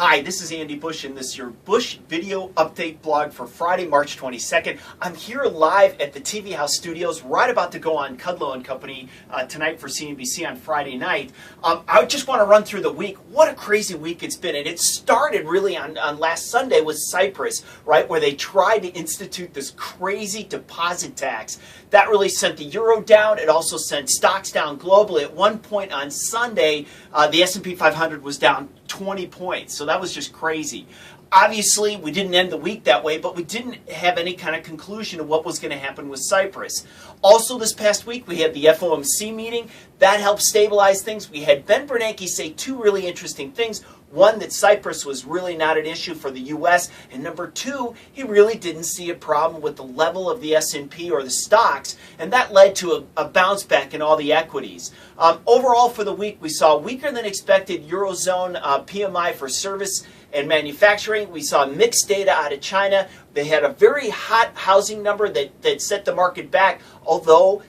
Hi, this is Andy Busch, and this is your Busch video update blog for Friday, March 22nd. I'm here live at the TV House Studios, right about to go on Kudlow and Company tonight for CNBC on Friday night. I just want to run through the week. What a crazy week it's been, and it started really on last Sunday with Cyprus, right, where they tried to institute this crazy deposit tax. That really sent the euro down. It also sent stocks down globally. At one point on Sunday, the S&P 500 was down 20 points. So that was just crazy. Obviously, we didn't end the week that way, but we didn't have any kind of conclusion of what was going to happen with Cyprus. Also, this past week, we had the FOMC meeting. That helped stabilize things. We had Ben Bernanke say two really interesting things. One, that Cyprus was really not an issue for the U.S. And number two, he really didn't see a problem with the level of the S&P or the stocks. And that led to a bounce back in all the equities. Overall, for the week, we saw weaker than expected Eurozone PMI for service and manufacturing. We saw mixed data out of China. They had a very hot housing number that set the market back, although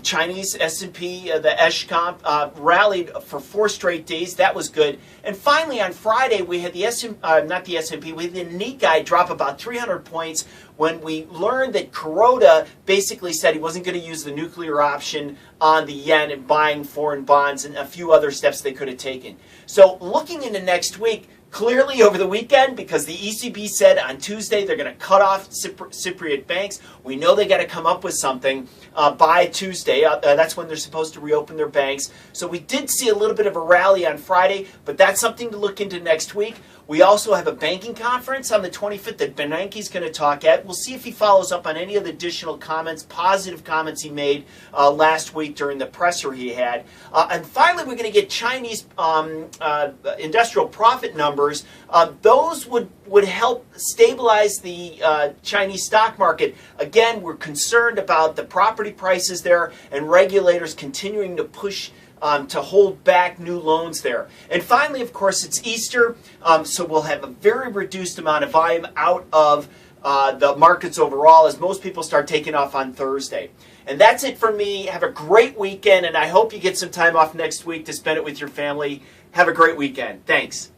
Chinese S&P, the Comp, rallied for 4 straight days. That was good. And finally, on Friday, we had the not the S&P, we had the Nikkei drop about 300 points when we learned that Kuroda basically said he wasn't going to use the nuclear option on the yen and buying foreign bonds and a few other steps they could have taken. So looking into next week, clearly over the weekend, because the ECB said on Tuesday they're going to cut off Cypriot banks. We know they got to come up with something by Tuesday. That's when they're supposed to reopen their banks. So we did see a little bit of a rally on Friday, but that's something to look into next week. We also have a banking conference on the 25th that Bernanke is going to talk at. We'll see if he follows up on any of the additional comments, positive comments he made last week during the presser he had. And finally, we're going to get Chinese industrial profit numbers. Those would help stabilize the Chinese stock market. Again, we're concerned about the property prices there and regulators continuing to push to hold back new loans there. And finally, of course, it's Easter, so we'll have a very reduced amount of volume out of the markets overall as most people start taking off on Thursday. And that's it for me. Have a great weekend, and I hope you get some time off next week to spend it with your family. Have a great weekend. Thanks.